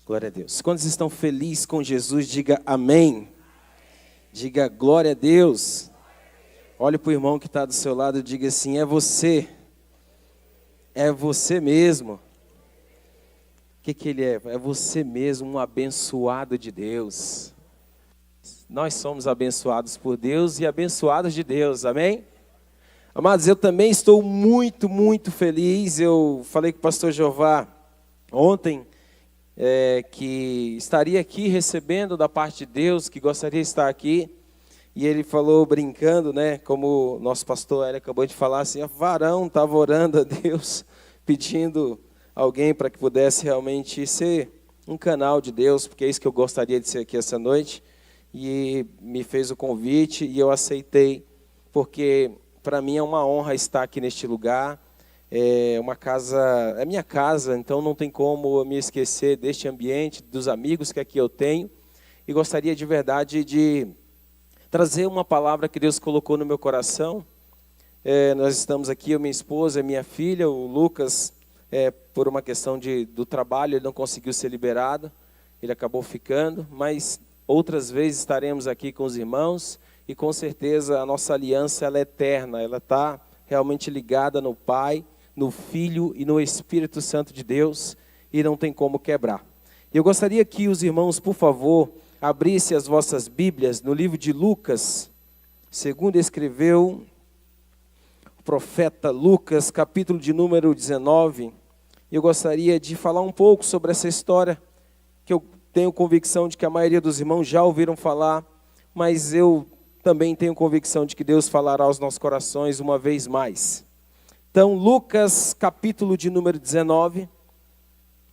Glória a Deus. Quantos estão felizes com Jesus, diga amém. Diga glória a Deus. Olhe para o irmão que está do seu lado e diga assim, é você. É você mesmo. O que ele é? É você mesmo, um abençoado de Deus. Nós somos abençoados por Deus e abençoados de Deus, amém? Amados, eu também estou muito feliz. Eu falei com o pastor Jeová ontem que estaria aqui recebendo da parte de Deus, que gostaria de estar aqui. E ele falou brincando, né? Como o nosso pastor Hélio acabou de falar, assim, varão estava orando a Deus, pedindo alguém para que pudesse realmente ser um canal de Deus, porque é isso que eu gostaria de ser aqui essa noite. E me fez o convite e eu aceitei, porque para mim é uma honra estar aqui neste lugar. É uma casa, é minha casa, então não tem como eu me esquecer deste ambiente, dos amigos que aqui eu tenho. E gostaria de verdade de trazer uma palavra que Deus colocou no meu coração. Nós estamos aqui, eu, minha esposa, minha filha, o Lucas, por uma questão do trabalho, ele não conseguiu ser liberado, ele acabou ficando, mas outras vezes estaremos aqui com os irmãos e com certeza a nossa aliança ela é eterna, ela está realmente ligada no Pai, no Filho e no Espírito Santo de Deus e não tem como quebrar. Eu gostaria que os irmãos, por favor, abrissem as vossas Bíblias no livro de Lucas, segundo escreveu o profeta Lucas, capítulo de número 19. Eu gostaria de falar um pouco sobre essa história, que eu tenho convicção de que a maioria dos irmãos já ouviram falar, mas eu também tenho convicção de que Deus falará aos nossos corações uma vez mais. Então, Lucas, capítulo de número 19,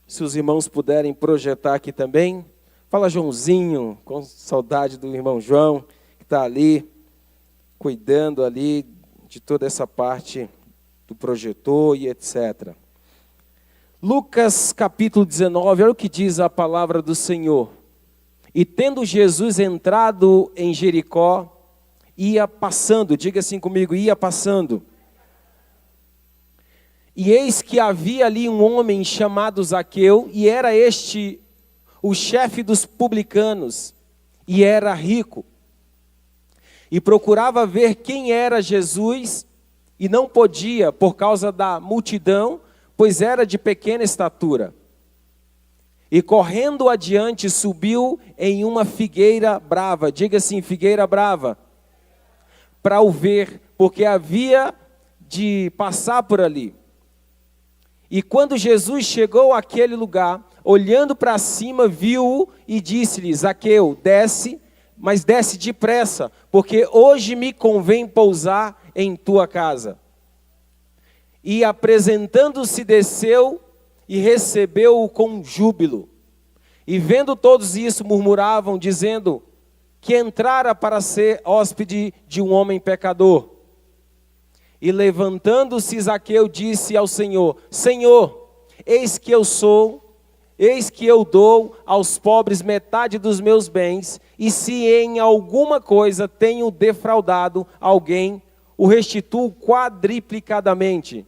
se os irmãos puderem projetar aqui também. Fala Joãozinho, com saudade do irmão João, que está ali, cuidando ali de toda essa parte do projetor e etc. Lucas capítulo 19, olha o que diz a palavra do Senhor. E tendo Jesus entrado em Jericó, ia passando, diga assim comigo, ia passando. E eis que havia ali um homem chamado Zaqueu, e era este o chefe dos publicanos, e era rico. E procurava ver quem era Jesus, e não podia por causa da multidão, pois era de pequena estatura. E correndo adiante, subiu em uma figueira brava, diga assim, figueira brava, para o ver, porque havia de passar por ali. E quando Jesus chegou àquele lugar, olhando para cima, viu-o e disse-lhe, Zaqueu, desce, mas desce depressa, porque hoje me convém pousar em tua casa. E apresentando-se, desceu e recebeu-o com júbilo. E vendo todos isso, murmuravam, dizendo que entrara para ser hóspede de um homem pecador. E levantando-se, Zaqueu disse ao Senhor, Senhor, eis que eu dou aos pobres metade dos meus bens, e se em alguma coisa tenho defraudado alguém, o restituo quadriplicadamente.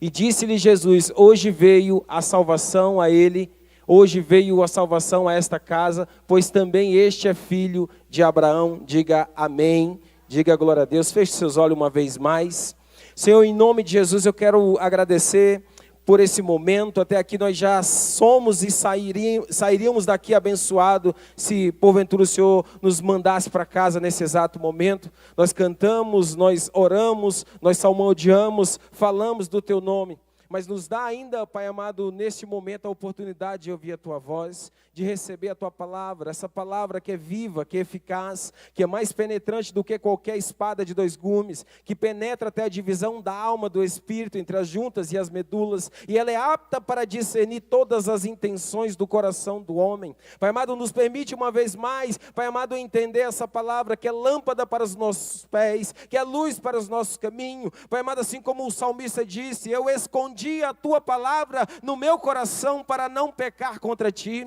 E disse-lhe Jesus, hoje veio a salvação a ele, hoje veio a salvação a esta casa, pois também este é filho de Abraão. Diga amém, diga glória a Deus. Feche seus olhos uma vez mais. Senhor, em nome de Jesus, eu quero agradecer por esse momento. Até aqui nós já somos e sairíamos daqui abençoado se porventura o Senhor nos mandasse para casa nesse exato momento. Nós cantamos, nós oramos, nós salmodiamos, falamos do Teu nome. Mas nos dá ainda, Pai amado, neste momento a oportunidade de ouvir a Tua voz, de receber a Tua palavra, essa palavra que é viva, que é eficaz, que é mais penetrante do que qualquer espada de dois gumes, que penetra até a divisão da alma, do espírito, entre as juntas e as medulas, e ela é apta para discernir todas as intenções do coração do homem. Pai amado, nos permite uma vez mais, Pai amado, entender essa palavra, que é lâmpada para os nossos pés, que é luz para os nossos caminhos. Pai amado, assim como o salmista disse, eu escondi dia a tua palavra no meu coração para não pecar contra ti.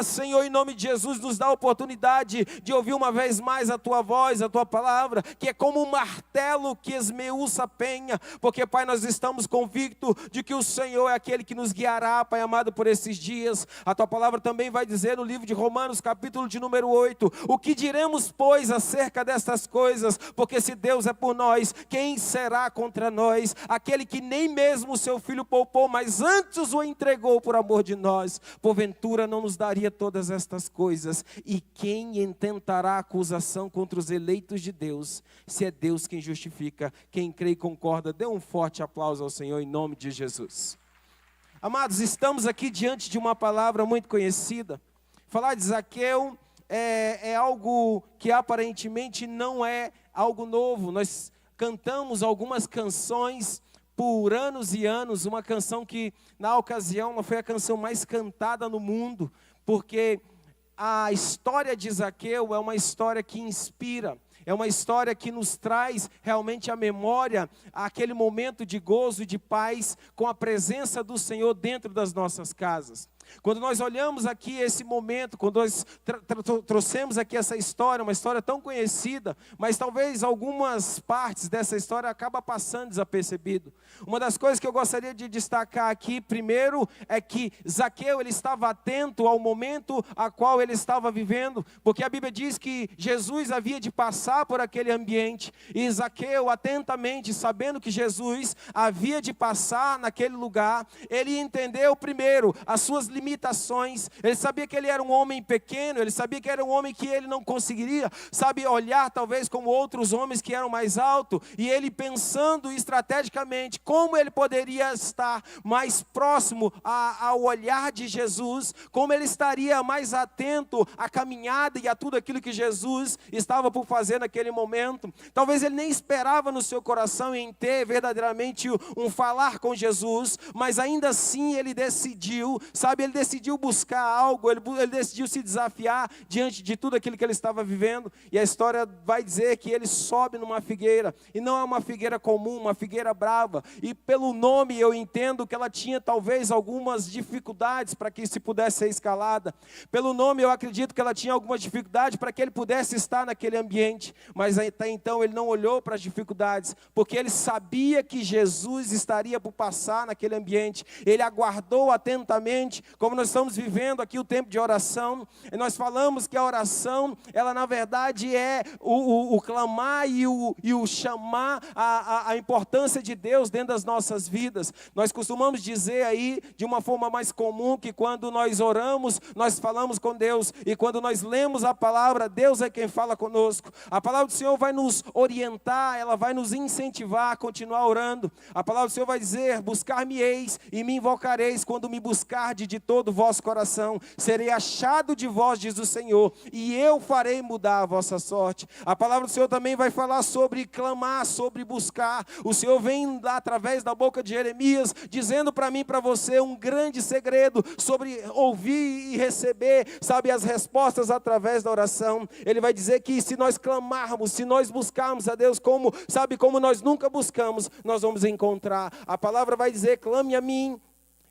Senhor, em nome de Jesus, nos dá a oportunidade de ouvir uma vez mais a tua voz, a tua palavra, que é como um martelo que esmiuça a penha, porque, Pai, nós estamos convictos de que o Senhor é aquele que nos guiará, Pai amado, por esses dias. A tua palavra também vai dizer no livro de Romanos, capítulo de número 8, o que diremos, pois, acerca destas coisas? Porque se Deus é por nós, quem será contra nós? Aquele que nem mesmo o seu Filho poupou, mas antes o entregou por amor de nós, porventura não nos daria todas estas coisas? E quem intentará acusação contra os eleitos de Deus, se é Deus quem justifica? Quem crê e concorda, dê um forte aplauso ao Senhor em nome de Jesus. Amados, estamos aqui diante de uma palavra muito conhecida. Falar de Zaqueu é algo que aparentemente não é algo novo. Nós cantamos algumas canções por anos e anos, uma canção que na ocasião foi a canção mais cantada no mundo, porque a história de Zaqueu é uma história que inspira, é uma história que nos traz realmente à memória aquele momento de gozo e de paz com a presença do Senhor dentro das nossas casas. Quando nós olhamos aqui esse momento, quando nós trouxemos aqui essa história, uma história tão conhecida, mas talvez algumas partes dessa história acabam passando desapercebido. Uma das coisas que eu gostaria de destacar aqui, primeiro, é que Zaqueu, ele estava atento ao momento a qual ele estava vivendo, porque a Bíblia diz que Jesus havia de passar por aquele ambiente, e Zaqueu, atentamente, sabendo que Jesus havia de passar naquele lugar, ele entendeu primeiro as suas limitações. Ele sabia que ele era um homem pequeno, ele sabia que era um homem que ele não conseguiria, olhar talvez como outros homens que eram mais altos, e ele pensando estrategicamente como ele poderia estar mais próximo ao olhar de Jesus, como ele estaria mais atento à caminhada e a tudo aquilo que Jesus estava por fazer naquele momento. Talvez ele nem esperava no seu coração em ter verdadeiramente um falar com Jesus, mas ainda assim ele decidiu, ele decidiu buscar algo, ele decidiu se desafiar diante de tudo aquilo que ele estava vivendo, e a história vai dizer que ele sobe numa figueira, e não é uma figueira comum, uma figueira brava, e pelo nome eu entendo que ela tinha talvez algumas dificuldades para que se pudesse ser escalada, pelo nome eu acredito que ela tinha algumas dificuldades para que ele pudesse estar naquele ambiente, mas até então ele não olhou para as dificuldades, porque ele sabia que Jesus estaria por passar naquele ambiente, ele aguardou atentamente. Como nós estamos vivendo aqui o tempo de oração, e nós falamos que a oração, ela na verdade é o clamar e o chamar a importância de Deus dentro das nossas vidas. Nós costumamos dizer aí, de uma forma mais comum, que quando nós oramos, nós falamos com Deus, e quando nós lemos a palavra, Deus é quem fala conosco. A palavra do Senhor vai nos orientar, ela vai nos incentivar a continuar orando. A palavra do Senhor vai dizer: buscar-me-eis e me invocareis quando me buscardes de todo o vosso coração, serei achado de vós, diz o Senhor, e eu farei mudar a vossa sorte. A palavra do Senhor também vai falar sobre clamar, sobre buscar. O Senhor vem lá através da boca de Jeremias, dizendo para mim e para você um grande segredo sobre ouvir e receber, as respostas através da oração. Ele vai dizer que se nós clamarmos, se nós buscarmos a Deus como nós nunca buscamos, nós vamos encontrar. A palavra vai dizer: clame a mim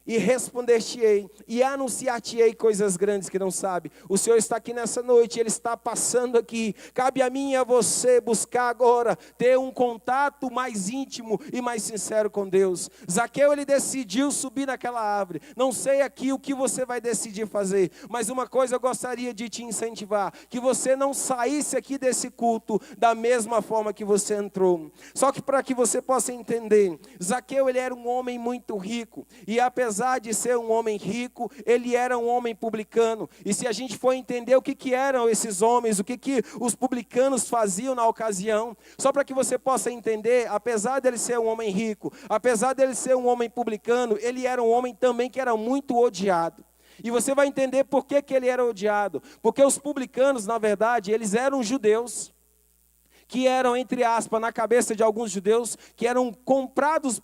e responder-te-ei, e anunciar-te-ei coisas grandes que não sabe. O Senhor está aqui nessa noite, Ele está passando aqui. Cabe a mim e a você buscar agora, ter um contato mais íntimo e mais sincero com Deus. Zaqueu, ele decidiu subir naquela árvore. Não sei aqui o que você vai decidir fazer, mas uma coisa eu gostaria de te incentivar, que você não saísse aqui desse culto da mesma forma que você entrou. Só que para que você possa entender, Zaqueu, ele era um homem muito rico, e apesar de ser um homem rico, ele era um homem publicano. E se a gente for entender o que eram esses homens, o que os publicanos faziam na ocasião, só para que você possa entender, apesar dele ser um homem rico, apesar dele ser um homem publicano, ele era um homem também que era muito odiado. E você vai entender por que ele era odiado. Porque os publicanos, na verdade, eles eram judeus que eram, entre aspas, na cabeça de alguns judeus, que eram comprados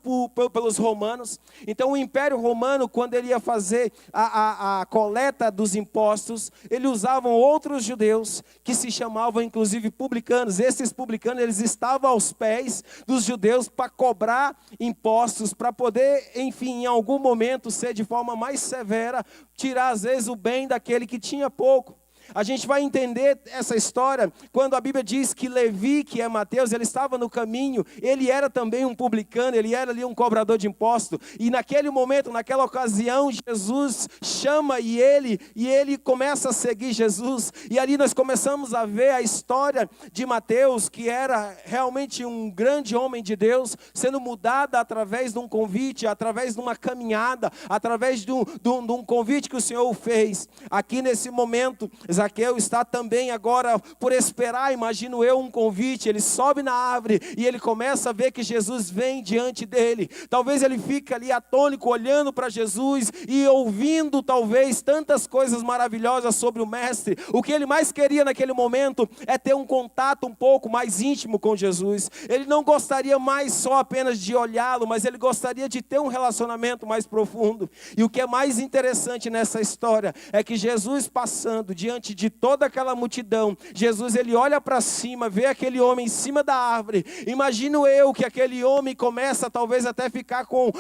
pelos romanos. Então o Império Romano, quando ele ia fazer a coleta dos impostos, ele usavam outros judeus, que se chamavam inclusive publicanos. Esses publicanos, eles estavam aos pés dos judeus para cobrar impostos, para poder, enfim, em algum momento ser de forma mais severa, tirar às vezes o bem daquele que tinha pouco. A gente vai entender essa história quando a Bíblia diz que Levi, que é Mateus, ele estava no caminho, ele era também um publicano, ele era ali um cobrador de imposto, e naquele momento, naquela ocasião, Jesus chama e ele começa a seguir Jesus, e ali nós começamos a ver a história de Mateus, que era realmente um grande homem de Deus, sendo mudada através de um convite, através de uma caminhada, através de um convite que o Senhor fez. Aqui nesse momento, Zaqueu está também agora por esperar, imagino eu, um convite. Ele sobe na árvore e ele começa a ver que Jesus vem diante dele. Talvez ele fique ali atônico, olhando para Jesus e ouvindo talvez tantas coisas maravilhosas sobre o mestre. O que ele mais queria naquele momento é ter um contato um pouco mais íntimo com Jesus. Ele não gostaria mais só apenas de olhá-lo, mas ele gostaria de ter um relacionamento mais profundo. E o que é mais interessante nessa história é que Jesus passando diante de toda aquela multidão, Jesus ele olha para cima, vê aquele homem em cima da árvore. Imagino eu que aquele homem começa talvez até ficar com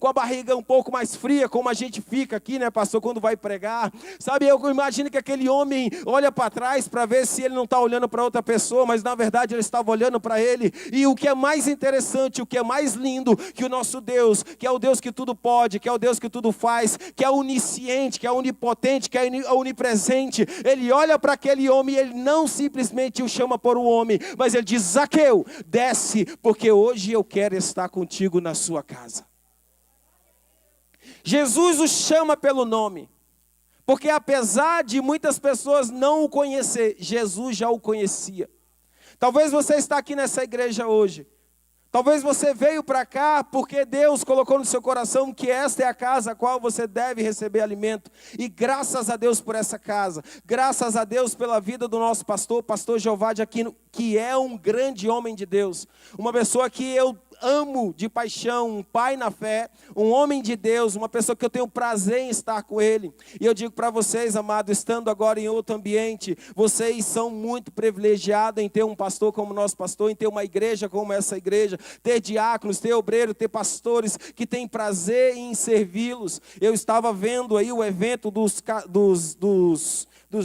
a barriga um pouco mais fria, como a gente fica aqui, né, pastor, quando vai pregar. Sabe, eu imagino que aquele homem olha para trás para ver se ele não está olhando para outra pessoa, mas na verdade ele estava olhando para ele. E o que é mais interessante, o que é mais lindo, que o nosso Deus, que é o Deus que tudo pode, que é o Deus que tudo faz, que é onisciente, que é onipotente, que é onipresente, ele olha para aquele homem e ele não simplesmente o chama por um homem, mas ele diz: Zaqueu, desce, porque hoje eu quero estar contigo na sua casa. Jesus o chama pelo nome, porque apesar de muitas pessoas não o conhecer, Jesus já o conhecia. Talvez você está aqui nessa igreja hoje, talvez você veio para cá porque Deus colocou no seu coração que esta é a casa a qual você deve receber alimento. E graças a Deus por essa casa. Graças a Deus pela vida do nosso pastor Jeová de Aquino, que é um grande homem de Deus. Uma pessoa que eu amo de paixão, um pai na fé, um homem de Deus, uma pessoa que eu tenho prazer em estar com ele. E eu digo para vocês, amado, estando agora em outro ambiente, vocês são muito privilegiados em ter um pastor como o nosso pastor, em ter uma igreja como essa igreja, ter diáconos, ter obreiros, ter pastores que têm prazer em servi-los. Eu estava vendo aí o evento dos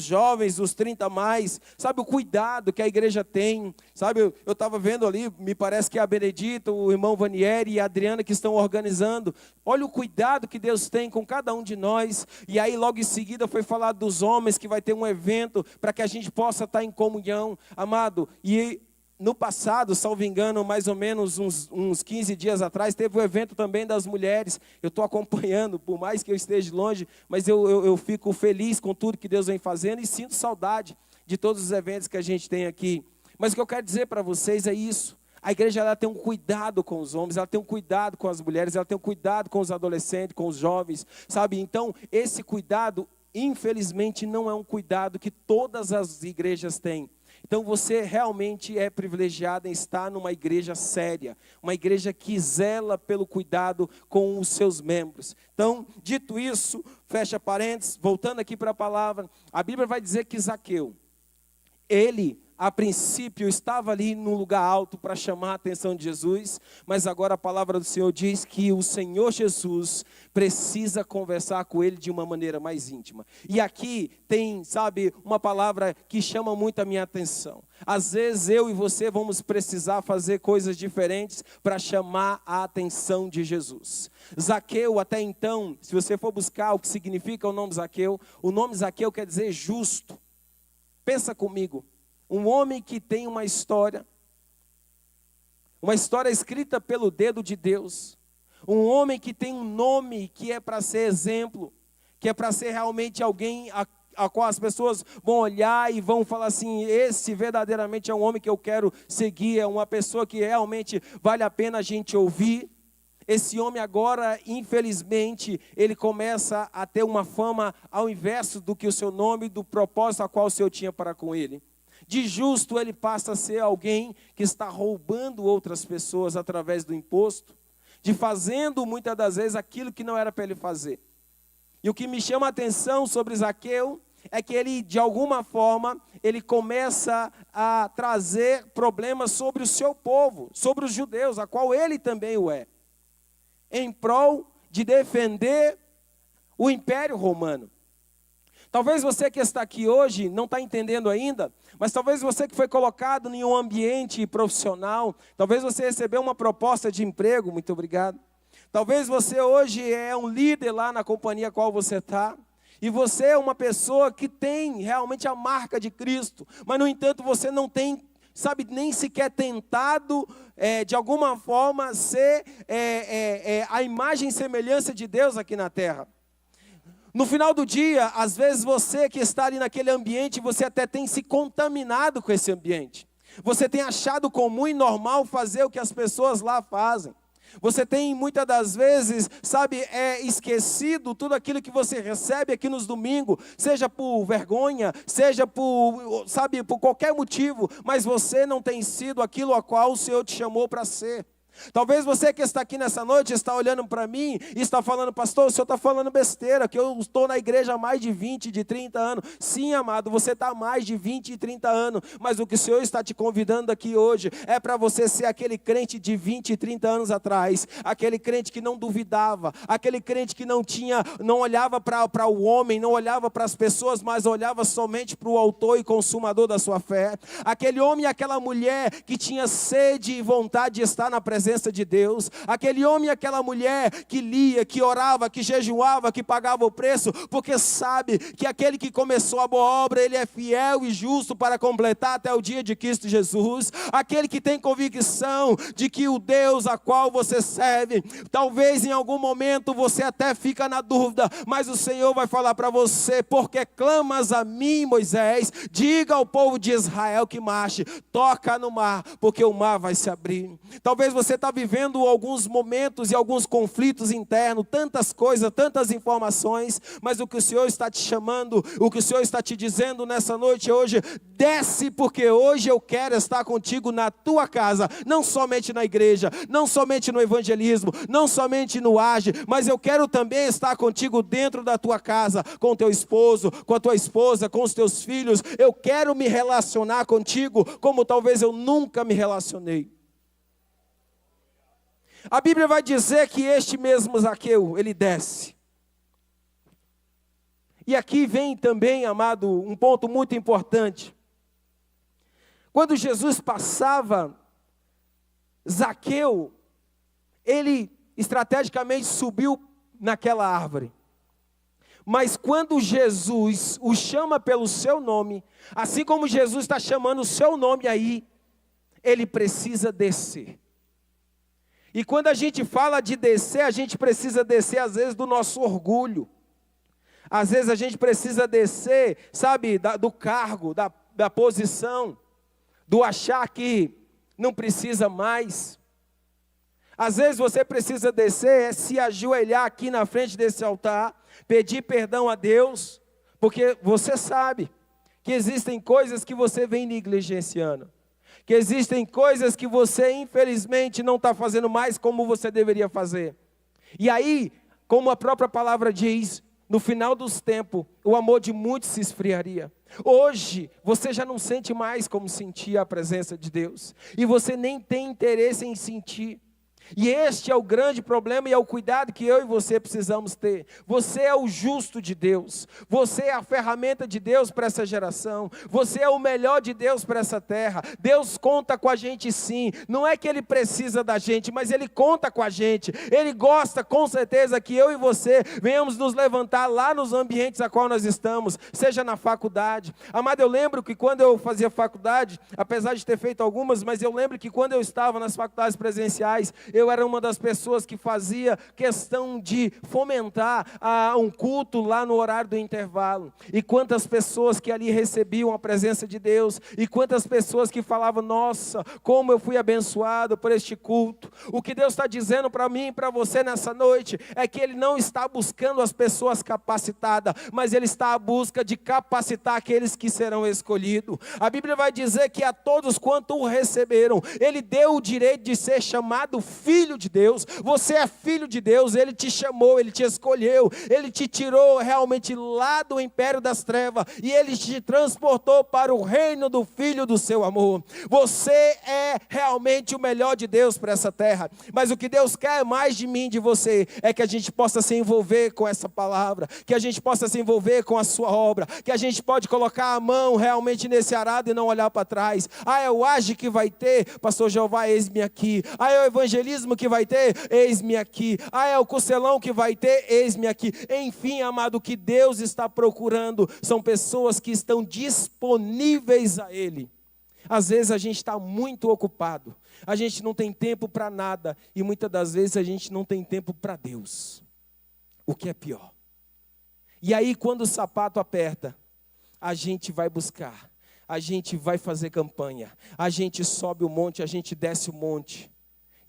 jovens, dos 30 mais, sabe o cuidado que a igreja tem, sabe, eu estava vendo ali, me parece que é a Benedita, o irmão Vanieri e a Adriana que estão organizando. Olha o cuidado que Deus tem com cada um de nós. E aí logo em seguida foi falado dos homens, que vai ter um evento para que a gente possa estar em comunhão, amado. E no passado, salvo engano, mais ou menos uns 15 dias atrás, teve o evento também das mulheres. Eu estou acompanhando, por mais que eu esteja longe, mas eu fico feliz com tudo que Deus vem fazendo e sinto saudade de todos os eventos que a gente tem aqui. Mas o que eu quero dizer para vocês é isso. A igreja ela tem um cuidado com os homens, ela tem um cuidado com as mulheres, ela tem um cuidado com os adolescentes, com os jovens, sabe? Então, esse cuidado, infelizmente, não é um cuidado que todas as igrejas têm. Então você realmente é privilegiado em estar numa igreja séria, uma igreja que zela pelo cuidado com os seus membros. Então, dito isso, fecha parênteses, voltando aqui para a palavra, a Bíblia vai dizer que Zaqueu, ele a princípio estava ali num lugar alto para chamar a atenção de Jesus, mas agora a palavra do Senhor diz que o Senhor Jesus precisa conversar com ele de uma maneira mais íntima. E aqui tem, sabe, uma palavra que chama muito a minha atenção. Às vezes eu e você vamos precisar fazer coisas diferentes para chamar a atenção de Jesus. Zaqueu, até então, se você for buscar o que significa o nome Zaqueu quer dizer justo. Pensa comigo. Um homem que tem uma história escrita pelo dedo de Deus. Um homem que tem um nome que é para ser exemplo, que é para ser realmente alguém a qual as pessoas vão olhar e vão falar assim: esse verdadeiramente é um homem que eu quero seguir, é uma pessoa que realmente vale a pena a gente ouvir. Esse homem agora, infelizmente, ele começa a ter uma fama ao inverso do que o seu nome, do propósito a qual o Senhor tinha para com ele. De justo ele passa a ser alguém que está roubando outras pessoas através do imposto, de fazendo muitas das vezes aquilo que não era para ele fazer. E o que me chama a atenção sobre Zaqueu é que ele, de alguma forma, ele começa a trazer problemas sobre o seu povo, sobre os judeus, a qual ele também o é, em prol de defender o Império Romano. Talvez você que está aqui hoje não está entendendo ainda, mas talvez você que foi colocado em um ambiente profissional, talvez você recebeu uma proposta de emprego, muito obrigado. Talvez você hoje é um líder lá na companhia a qual você está, e você é uma pessoa que tem realmente a marca de Cristo, mas no entanto você não tem, nem sequer tentado de alguma forma ser a imagem e semelhança de Deus aqui na terra. No final do dia, às vezes você que está ali naquele ambiente, você até tem se contaminado com esse ambiente. Você tem achado comum e normal fazer o que as pessoas lá fazem. Você tem muitas das vezes, esquecido tudo aquilo que você recebe aqui nos domingos, seja por vergonha, seja por qualquer motivo, mas você não tem sido aquilo a qual o Senhor te chamou para ser. Talvez você que está aqui nessa noite está olhando para mim e está falando: pastor, o senhor está falando besteira, que eu estou na igreja há mais de 20, de 30 anos. Sim, amado, você está há mais de 20 e 30 anos, mas o que o Senhor está te convidando aqui hoje é para você ser aquele crente de 20 e 30 anos atrás, aquele crente que não duvidava, aquele crente que não olhava para o homem, não olhava para as pessoas, mas olhava somente para o autor e consumador da sua fé, aquele homem e aquela mulher que tinha sede e vontade de estar na presença de Deus, aquele homem e aquela mulher que lia, que orava, que jejuava, que pagava o preço, porque sabe que aquele que começou a boa obra, ele é fiel e justo para completar até o dia de Cristo Jesus. Aquele que tem convicção de que o Deus a qual você serve, talvez em algum momento você até fica na dúvida, mas o Senhor vai falar para você: porque clamas a mim, Moisés, diga ao povo de Israel que marche, toca no mar, porque o mar vai se abrir. Talvez você está vivendo alguns momentos e alguns conflitos internos, tantas coisas, tantas informações, mas o que o Senhor está te chamando, o que o Senhor está te dizendo nessa noite hoje: desce, porque hoje eu quero estar contigo na tua casa, não somente na igreja, não somente no evangelismo, não somente no age, mas eu quero também estar contigo dentro da tua casa, com o teu esposo, com a tua esposa, com os teus filhos. Eu quero me relacionar contigo como talvez eu nunca me relacionei. A Bíblia vai dizer que este mesmo Zaqueu, ele desce. E aqui vem também, amado, um ponto muito importante. Quando Jesus passava, Zaqueu, ele estrategicamente subiu naquela árvore. Mas quando Jesus o chama pelo seu nome, assim como Jesus está chamando o seu nome aí, ele precisa descer. E quando a gente fala de descer, a gente precisa descer às vezes do nosso orgulho. Às vezes a gente precisa descer, do cargo, da posição, do achar que não precisa mais. Às vezes você precisa descer, se ajoelhar aqui na frente desse altar, pedir perdão a Deus, porque você sabe que existem coisas que você vem negligenciando. Que existem coisas que você infelizmente não está fazendo mais como você deveria fazer. E aí, como a própria palavra diz, no final dos tempos, o amor de muitos se esfriaria. Hoje, você já não sente mais como sentia a presença de Deus. E você nem tem interesse em sentir. E este é o grande problema e é o cuidado que eu e você precisamos ter. Você é o justo de Deus. Você é a ferramenta de Deus para essa geração. Você é o melhor de Deus para essa terra. Deus conta com a gente sim. Não é que Ele precisa da gente, mas Ele conta com a gente. Ele gosta com certeza que eu e você venhamos nos levantar lá nos ambientes a qual nós estamos. Seja na faculdade. Amado, eu lembro que quando eu fazia faculdade, apesar de ter feito algumas, mas eu lembro que quando eu estava nas faculdades presenciais, eu era uma das pessoas que fazia questão de fomentar um culto lá no horário do intervalo. E quantas pessoas que ali recebiam a presença de Deus, e quantas pessoas que falavam: nossa, como eu fui abençoado por este culto. O que Deus está dizendo para mim e para você nessa noite, é que Ele não está buscando as pessoas capacitadas, mas Ele está à busca de capacitar aqueles que serão escolhidos. A Bíblia vai dizer que a todos quanto o receberam, Ele deu o direito de ser chamado filho de Deus. Você é filho de Deus, Ele te chamou, Ele te escolheu, Ele te tirou realmente lá do império das trevas, e Ele te transportou para o reino do Filho do seu amor. Você é realmente o melhor de Deus para essa terra, mas o que Deus quer mais de mim e de você, é que a gente possa se envolver com essa palavra, que a gente possa se envolver com a sua obra, que a gente pode colocar a mão realmente nesse arado e não olhar para trás. É o age que vai ter, pastor Jeová, eis-me aqui. É o evangelismo que vai ter, eis-me aqui. É o costelão que vai ter, eis-me aqui. Enfim, amado, o que Deus está procurando são pessoas que estão disponíveis a Ele. Às vezes a gente está muito ocupado, a gente não tem tempo para nada, e muitas das vezes a gente não tem tempo para Deus, o que é pior. E aí quando o sapato aperta, a gente vai buscar, a gente vai fazer campanha, a gente sobe o monte, a gente desce o monte.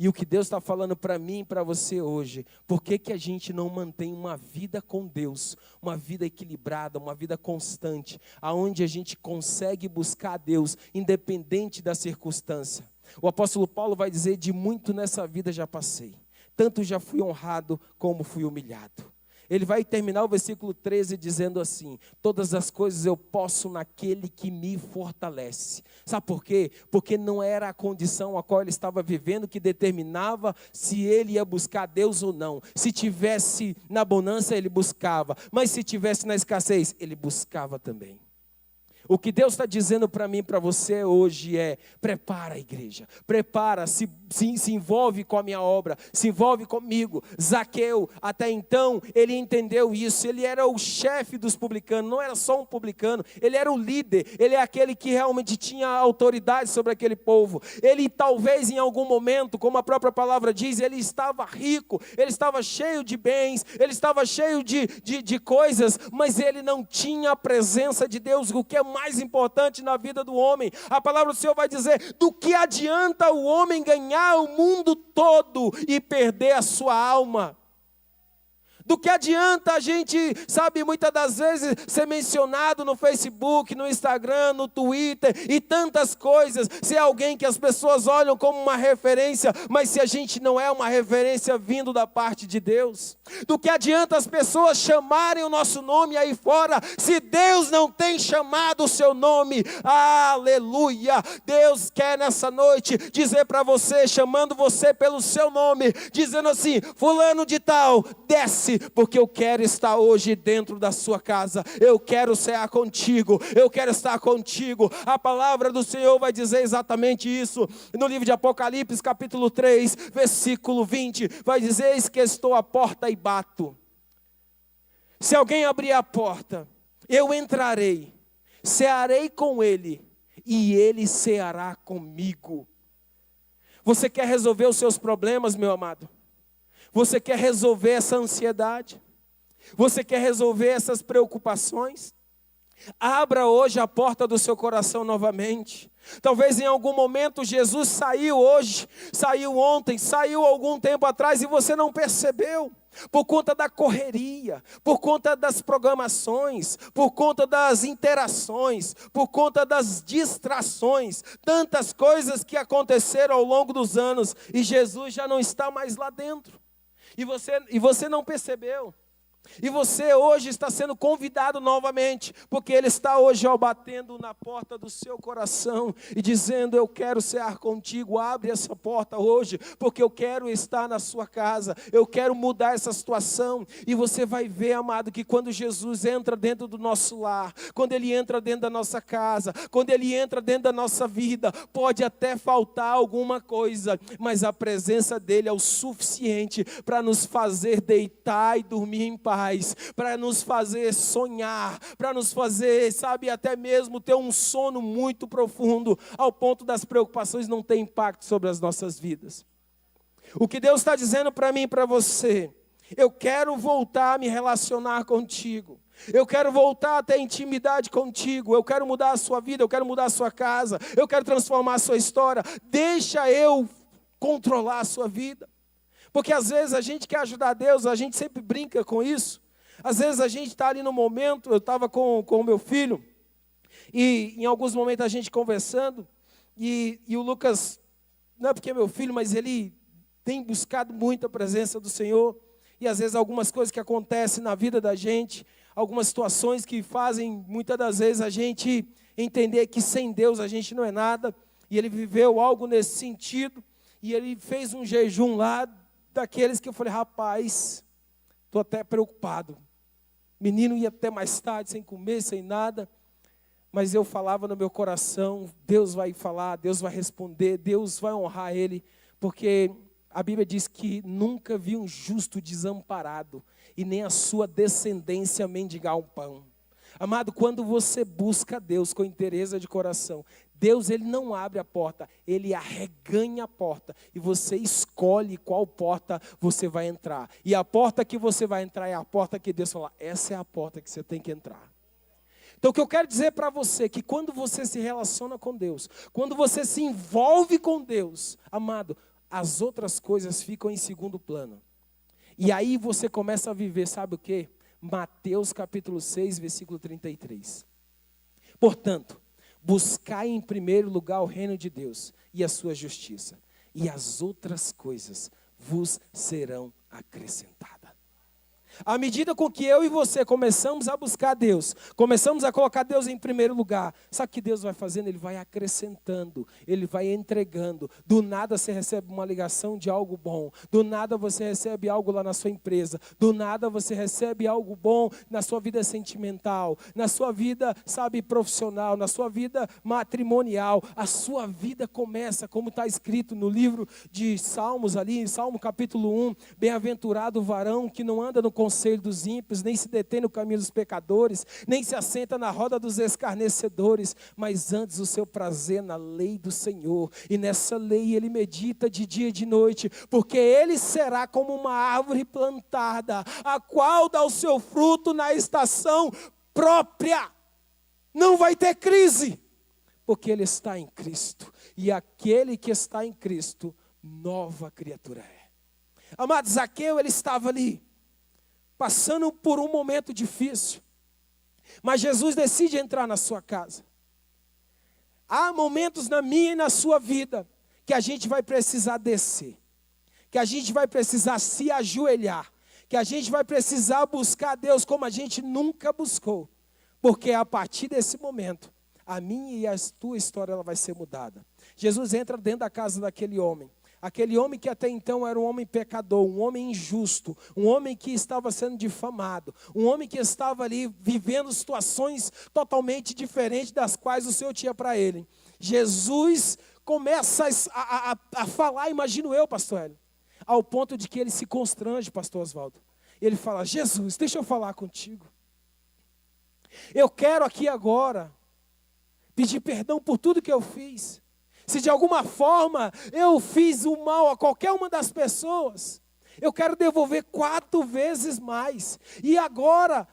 E o que Deus está falando para mim e para você hoje, por que que a gente não mantém uma vida com Deus, uma vida equilibrada, uma vida constante, aonde a gente consegue buscar a Deus, independente da circunstância? O apóstolo Paulo vai dizer: de muito nessa vida já passei, tanto já fui honrado como fui humilhado. Ele vai terminar o versículo 13 dizendo assim: todas as coisas eu posso naquele que me fortalece. Sabe por quê? Porque não era a condição a qual ele estava vivendo que determinava se ele ia buscar Deus ou não. Se tivesse na bonança, ele buscava, mas se tivesse na escassez, ele buscava também. O que Deus está dizendo para mim e para você hoje é: prepara a igreja, prepara, se envolve com a minha obra, se envolve comigo. Zaqueu, até então, ele entendeu isso, ele era o chefe dos publicanos, não era só um publicano, ele era o líder, ele é aquele que realmente tinha autoridade sobre aquele povo. Ele talvez em algum momento, como a própria palavra diz, ele estava rico, ele estava cheio de bens, ele estava cheio de coisas, mas ele não tinha a presença de Deus, o que é mais importante na vida do homem. A palavra do Senhor vai dizer: do que adianta o homem ganhar o mundo todo e perder a sua alma? Do que adianta a gente, sabe, muitas das vezes ser mencionado no Facebook, no Instagram, no Twitter e tantas coisas, ser alguém que as pessoas olham como uma referência, mas se a gente não é uma referência vindo da parte de Deus? Do que adianta as pessoas chamarem o nosso nome aí fora, se Deus não tem chamado o seu nome? Aleluia! Deus quer nessa noite dizer para você, chamando você pelo seu nome, dizendo assim: fulano de tal, desce, porque eu quero estar hoje dentro da sua casa, eu quero cear contigo, eu quero estar contigo. A palavra do Senhor vai dizer exatamente isso, no livro de Apocalipse capítulo 3, versículo 20, vai dizer: eis que estou à porta e bato, se alguém abrir a porta, eu entrarei, cearei com ele, e ele ceará comigo. Você quer resolver os seus problemas, meu amado? Você quer resolver essa ansiedade? Você quer resolver essas preocupações? Abra hoje a porta do seu coração novamente. Talvez em algum momento Jesus saiu hoje, saiu ontem, saiu algum tempo atrás e você não percebeu. Por conta da correria, por conta das programações, por conta das interações, por conta das distrações, tantas coisas que aconteceram ao longo dos anos e Jesus já não está mais lá dentro. E você não percebeu. E você hoje está sendo convidado novamente, porque Ele está hoje batendo na porta do seu coração e dizendo: eu quero cear contigo, abre essa porta hoje, porque eu quero estar na sua casa, eu quero mudar essa situação. E você vai ver, amado, que quando Jesus entra dentro do nosso lar, quando Ele entra dentro da nossa casa, quando Ele entra dentro da nossa vida, pode até faltar alguma coisa, mas a presença dEle é o suficiente para nos fazer deitar e dormir em paz, para nos fazer sonhar, para nos fazer, sabe, até mesmo ter um sono muito profundo, ao ponto das preocupações não ter impacto sobre as nossas vidas. O que Deus está dizendo para mim e para você: eu quero voltar a me relacionar contigo. Eu quero voltar a ter intimidade contigo. Eu quero mudar a sua vida, eu quero mudar a sua casa. Eu quero transformar a sua história. Deixa eu controlar a sua vida. Porque às vezes a gente quer ajudar Deus, a gente sempre brinca com isso. Às vezes a gente está ali no momento, eu estava com o meu filho, e em alguns momentos a gente conversando, e o Lucas, não é porque é meu filho, mas ele tem buscado muito a presença do Senhor. E às vezes algumas coisas que acontecem na vida da gente, algumas situações que fazem muitas das vezes a gente entender que sem Deus a gente não é nada. E ele viveu algo nesse sentido, e ele fez um jejum lá, daqueles que eu falei: rapaz, estou até preocupado. Menino ia até mais tarde, sem comer, sem nada. Mas eu falava no meu coração: Deus vai falar, Deus vai responder, Deus vai honrar ele. Porque a Bíblia diz que nunca vi um justo desamparado, e nem a sua descendência mendigar um pão. Amado, quando você busca Deus com interesse de coração, Deus, ele não abre a porta, ele arreganha a porta, e você escolhe qual porta você vai entrar. E a porta que você vai entrar é a porta que Deus fala: essa é a porta que você tem que entrar. Então o que eu quero dizer para você é que quando você se relaciona com Deus, quando você se envolve com Deus, amado, as outras coisas ficam em segundo plano. E aí você começa a viver, sabe o quê? Mateus capítulo 6, versículo 33. Portanto, buscai em primeiro lugar o reino de Deus e a sua justiça, e as outras coisas vos serão acrescentadas. À medida com que eu e você começamos a buscar Deus, começamos a colocar Deus em primeiro lugar, sabe o que Deus vai fazendo? Ele vai acrescentando, Ele vai entregando. Do nada você recebe uma ligação de algo bom, do nada você recebe algo lá na sua empresa, do nada você recebe algo bom na sua vida sentimental, na sua vida, sabe, profissional, na sua vida matrimonial. A sua vida começa, como está escrito no livro de Salmos ali, em Salmo capítulo 1, bem-aventurado o varão que não anda no conselho dos ímpios, nem se detém no caminho dos pecadores, nem se assenta na roda dos escarnecedores, mas antes o seu prazer na lei do Senhor, e nessa lei ele medita de dia e de noite, porque ele será como uma árvore plantada, a qual dá o seu fruto na estação própria, não vai ter crise, porque ele está em Cristo, e aquele que está em Cristo, nova criatura é. Amado, Zaqueu, ele estava ali, passando por um momento difícil, mas Jesus decide entrar na sua casa. Há momentos na minha e na sua vida que a gente vai precisar descer, que a gente vai precisar se ajoelhar, que a gente vai precisar buscar Deus como a gente nunca buscou, porque a partir desse momento, a minha e a tua história ela vai ser mudada. Jesus entra dentro da casa daquele homem. Aquele homem que até então era um homem pecador, um homem injusto, um homem que estava sendo difamado, um homem que estava ali vivendo situações totalmente diferentes das quais o Senhor tinha para ele. Jesus começa a falar, imagino eu, pastor Hélio, ao ponto de que ele se constrange, pastor Oswaldo. Ele fala: Jesus, deixa eu falar contigo. Eu quero aqui agora pedir perdão por tudo que eu fiz. Se de alguma forma eu fiz o mal a qualquer uma das pessoas, eu quero devolver 4 vezes mais. E agora,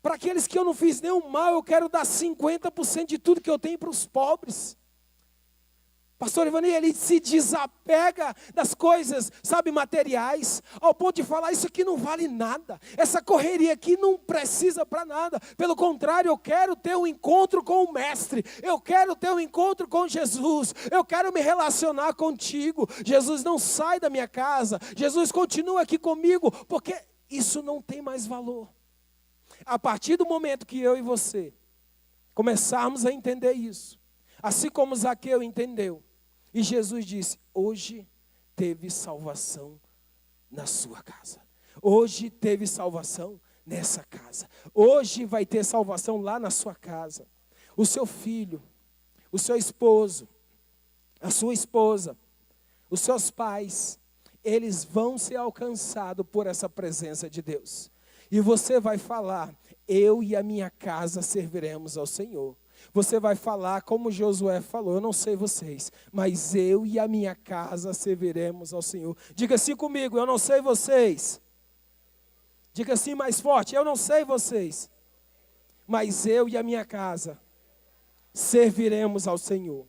para aqueles que eu não fiz nenhum mal, eu quero dar 50% de tudo que eu tenho para os pobres. Pastor Ivani, ele se desapega das coisas, sabe, materiais, ao ponto de falar: isso aqui não vale nada, essa correria aqui não precisa para nada, pelo contrário, eu quero ter um encontro com o Mestre, eu quero ter um encontro com Jesus, eu quero me relacionar contigo. Jesus, não sai da minha casa, Jesus, continua aqui comigo, porque isso não tem mais valor. A partir do momento que eu e você começarmos a entender isso, assim como Zaqueu entendeu, e Jesus disse: hoje teve salvação na sua casa. Hoje teve salvação nessa casa. Hoje vai ter salvação lá na sua casa. O seu filho, o seu esposo, a sua esposa, os seus pais, eles vão ser alcançados por essa presença de Deus. E você vai falar: eu e a minha casa serviremos ao Senhor. Você vai falar como Josué falou, eu não sei vocês, mas eu e a minha casa serviremos ao Senhor. Diga assim comigo, eu não sei vocês. Diga assim mais forte, eu não sei vocês, mas eu e a minha casa serviremos ao Senhor.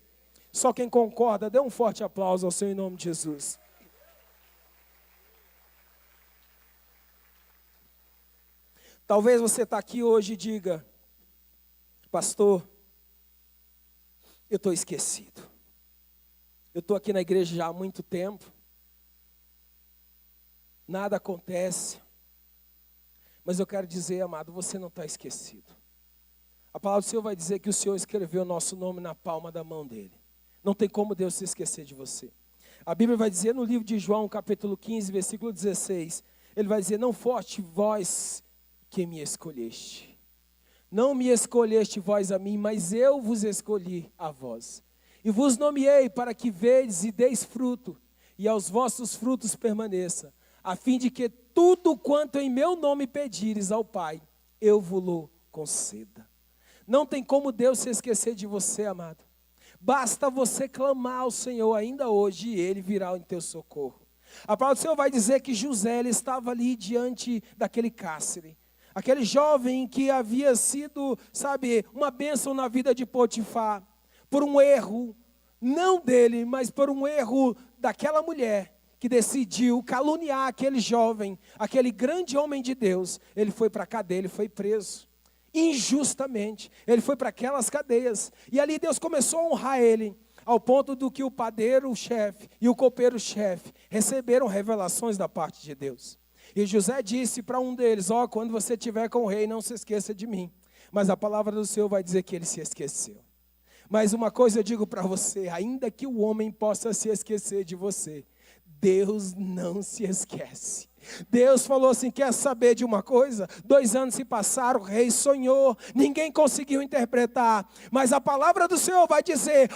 Só quem concorda, dê um forte aplauso ao Senhor em nome de Jesus. Talvez você está aqui hoje e diga, pastor, eu estou esquecido. Eu estou aqui na igreja já há muito tempo. Nada acontece. Mas eu quero dizer, amado, você não está esquecido. A palavra do Senhor vai dizer que o Senhor escreveu o nosso nome na palma da mão dele. Não tem como Deus se esquecer de você. A Bíblia vai dizer no livro de João, capítulo 15, versículo 16. Ele vai dizer, não foste vós que me escolheste. Não me escolheste vós a mim, mas eu vos escolhi a vós. E vos nomeei para que vedes e deis fruto, e aos vossos frutos permaneça, a fim de que tudo quanto em meu nome pedires ao Pai, eu vos conceda. Não tem como Deus se esquecer de você, amado. Basta você clamar ao Senhor ainda hoje e Ele virá em teu socorro. A palavra do Senhor vai dizer que José ele estava ali diante daquele cárcere. Aquele jovem que havia sido, uma bênção na vida de Potifar, por um erro, não dele, mas por um erro daquela mulher, que decidiu caluniar aquele jovem, aquele grande homem de Deus. Ele foi para a cadeia, ele foi preso, injustamente, ele foi para aquelas cadeias, e ali Deus começou a honrar ele, ao ponto do que o padeiro-chefe e o copeiro-chefe receberam revelações da parte de Deus. E José disse para um deles, quando você estiver com o rei, não se esqueça de mim. Mas a palavra do Senhor vai dizer que ele se esqueceu. Mas uma coisa eu digo para você, ainda que o homem possa se esquecer de você, Deus não se esquece. Deus falou assim, quer saber de uma coisa? 2 anos se passaram, o rei sonhou, ninguém conseguiu interpretar, mas a palavra do Senhor vai dizer,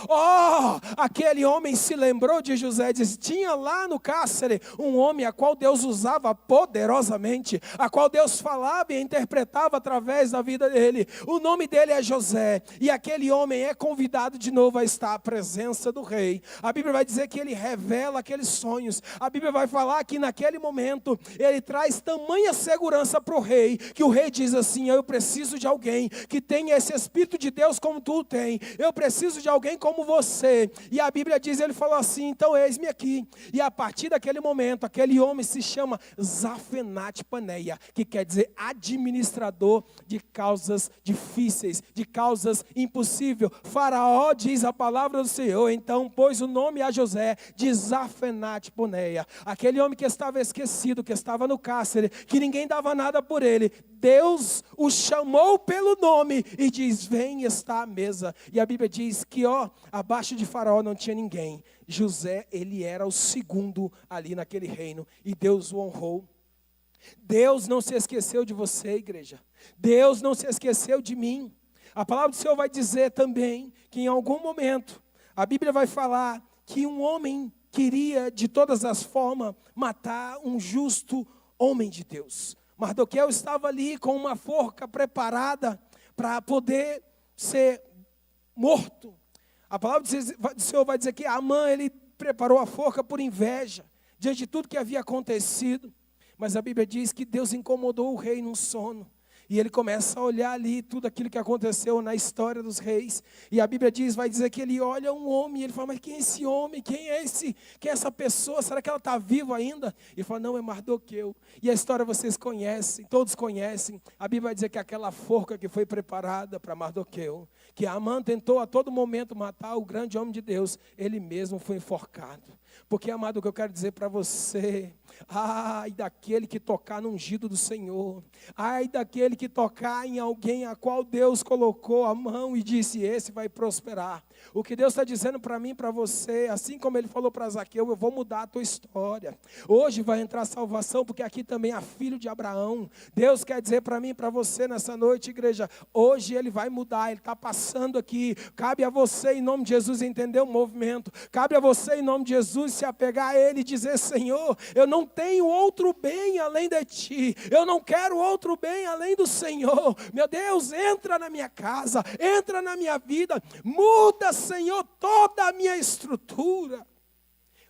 aquele homem se lembrou de José, disse, tinha lá no cárcere um homem a qual Deus usava poderosamente, a qual Deus falava e interpretava através da vida dele, o nome dele é José, e aquele homem é convidado de novo a estar à presença do rei. A Bíblia vai dizer que ele revela aqueles sonhos, a Bíblia vai falar que naquele momento, ele traz tamanha segurança para o rei, que o rei diz assim, eu preciso de alguém que tenha esse Espírito de Deus como tu tem, eu preciso de alguém como você, e a Bíblia diz, ele falou assim, então eis-me aqui, e a partir daquele momento, aquele homem se chama Zafenate Paneia, que quer dizer administrador de causas difíceis, de causas impossíveis. Faraó diz a palavra do Senhor, então pôs o nome a José de Zafenate Paneia, aquele homem que estava esquecido, que estava no cárcere, que ninguém dava nada por ele, Deus o chamou pelo nome e diz, vem estar à mesa. E a Bíblia diz que abaixo de Faraó não tinha ninguém. José, ele era o segundo ali naquele reino, e Deus o honrou. Deus não se esqueceu de você, igreja. Deus não se esqueceu de mim. A palavra do Senhor vai dizer também que em algum momento, a Bíblia vai falar que um homem queria de todas as formas matar um justo homem de Deus. Mardoqueu estava ali com uma forca preparada para poder ser morto. A palavra do Senhor vai dizer que Amã, ele preparou a forca por inveja, diante de tudo que havia acontecido. Mas a Bíblia diz que Deus incomodou o rei num sono. E ele começa a olhar ali tudo aquilo que aconteceu na história dos reis. E a Bíblia vai dizer que ele olha um homem, e ele fala, mas quem é esse homem? Quem é essa pessoa? Será que ela está viva ainda? E ele fala, não, é Mardoqueu. E a história vocês conhecem, todos conhecem. A Bíblia vai dizer que aquela forca que foi preparada para Mardoqueu, que Amã tentou a todo momento matar o grande homem de Deus, ele mesmo foi enforcado. Porque, amado, o que eu quero dizer para você, ai daquele que tocar no ungido do Senhor, ai daquele que tocar em alguém a qual Deus colocou a mão e disse, esse vai prosperar. O que Deus está dizendo para mim e para você, assim como Ele falou para Zaqueu, eu vou mudar a tua história. Hoje vai entrar salvação, porque aqui também há filho de Abraão. Deus quer dizer para mim e para você nessa noite, igreja, hoje Ele vai mudar, Ele está passando aqui. Cabe a você, em nome de Jesus, entender o movimento. Cabe a você, em nome de Jesus, Jesus, se apegar a Ele e dizer: Senhor, eu não tenho outro bem além de Ti, eu não quero outro bem além do Senhor. Meu Deus, entra na minha casa, entra na minha vida, muda, Senhor, toda a minha estrutura.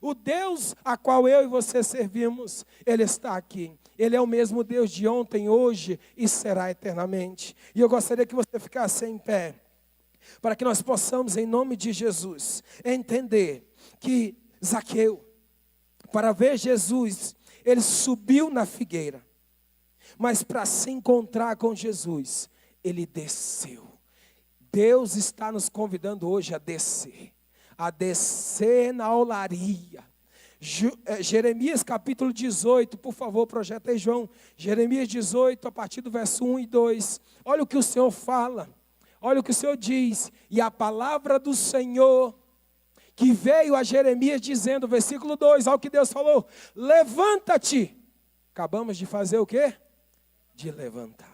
O Deus a qual eu e você servimos, Ele está aqui. Ele é o mesmo Deus de ontem, hoje e será eternamente. E eu gostaria que você ficasse em pé, para que nós possamos, em nome de Jesus, entender que Zaqueu, para ver Jesus, ele subiu na figueira. Mas para se encontrar com Jesus, ele desceu. Deus está nos convidando hoje a descer na olaria. Jeremias capítulo 18, por favor, projeta aí, João. Jeremias 18, a partir do verso 1 e 2. Olha o que o Senhor fala, olha o que o Senhor diz. E a palavra do Senhor que veio a Jeremias dizendo, versículo 2, olha o que Deus falou: levanta-te. Acabamos de fazer o quê? De levantar.